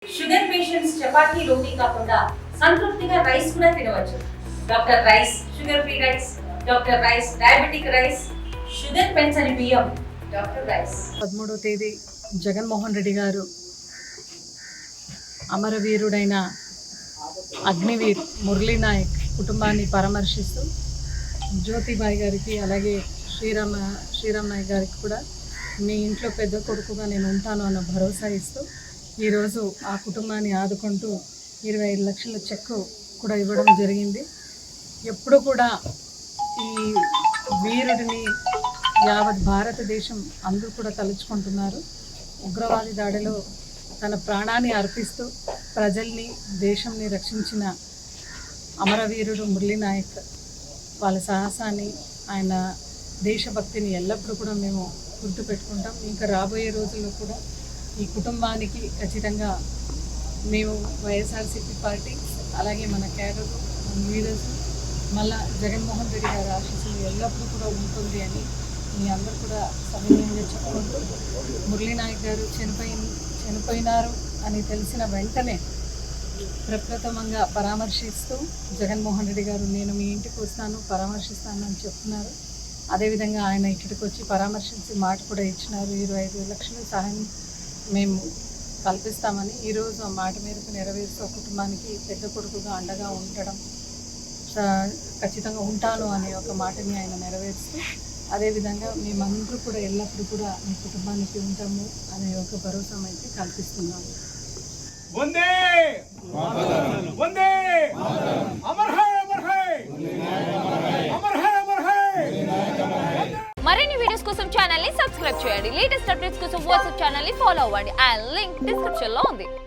Sugar patients chapati రోటీ కాకుండా సంతృప్తిగా rice కూడా తినవచ్చు. Doctor rice, sugar free rice, doctor rice, diabetic rice, sugar పెంచని బియ్యం, డాక్టర్ రైస్. 13వ తేదీ జగన్మోహన్ రెడ్డి గారు అమరవీరుడైన అగ్నివీర్ మురళీ నాయక్ కుటుంబాన్ని పరామర్శిస్తూ జ్యోతిబాయి గారికి అలాగే శ్రీరామ్ నాయక్ గారికి కూడా మీ ఇంట్లో పెద్ద కొడుకుగా నేను ఉంటాను అన్న భరోసా ఇస్తూ ఈరోజు ఆ కుటుంబాన్ని ఆదుకుంటూ 25 లక్షల చెక్కు కూడా ఇవ్వడం జరిగింది. ఎప్పుడు కూడా ఈ వీరుడిని యావత్ భారతదేశం అందరూ కూడా తలుచుకుంటున్నారు. ఉగ్రవాది దాడిలో తన ప్రాణాన్ని అర్పిస్తూ ప్రజల్ని దేశంని రక్షించిన అమరవీరుడు మురళీ నాయక్ వాళ్ళ సాహసాన్ని, ఆయన దేశభక్తిని ఎల్లప్పుడూ కూడా మేము గుర్తుపెట్టుకుంటాం. ఇంకా రాబోయే రోజుల్లో కూడా ఈ కుటుంబానికి ఖచ్చితంగా మేము వైఎస్ఆర్సీపీ పార్టీ అలాగే మన క్యాడర్ లీడర్స్ మళ్ళా జగన్మోహన్ రెడ్డి గారి ఆశీస్సులు ఎల్లప్పుడూ కూడా ఉంటుంది అని మీ అందరూ కూడా సవినయంగా చెప్పుకుంటూ మురళీ నాయక్ గారు చనిపోయినారు అని తెలిసిన వెంటనే ప్రప్రథమంగా పరామర్శిస్తూ జగన్మోహన్ రెడ్డి గారు నేను మీ ఇంటికి వస్తాను, పరామర్శిస్తాను అని చెప్తున్నారు. అదేవిధంగా ఆయన ఇక్కడికి వచ్చి పరామర్శించి మాట కూడా ఇచ్చినారు. 25 లక్షల సహాయం మేము కల్పిస్తామని. ఈరోజు ఆ మాట మేరకు నెరవేరుస్తూ కుటుంబానికి పెద్ద కొడుకుగా అండగా ఉండడం, ఖచ్చితంగా ఉంటాను అనే ఒక మాటని ఆయన నెరవేరుస్తూ అదేవిధంగా మేమందరూ కూడా ఎల్లప్పుడూ కూడా మీ కుటుంబానికి ఉంటాము అనే ఒక భరోసా అయితే కల్పిస్తున్నాము. మరిన్ని వీడియోస్ కోసం ఛానల్ ని సబ్స్క్రైబ్ చేయండి. లేటెస్ట్ అప్డేట్స్ కోసం వాట్సాప్ ఛానల్ ని ఫాలో అవ్వండి. ఆ లింక్ డిస్క్రిప్షన్ లో ఉంది.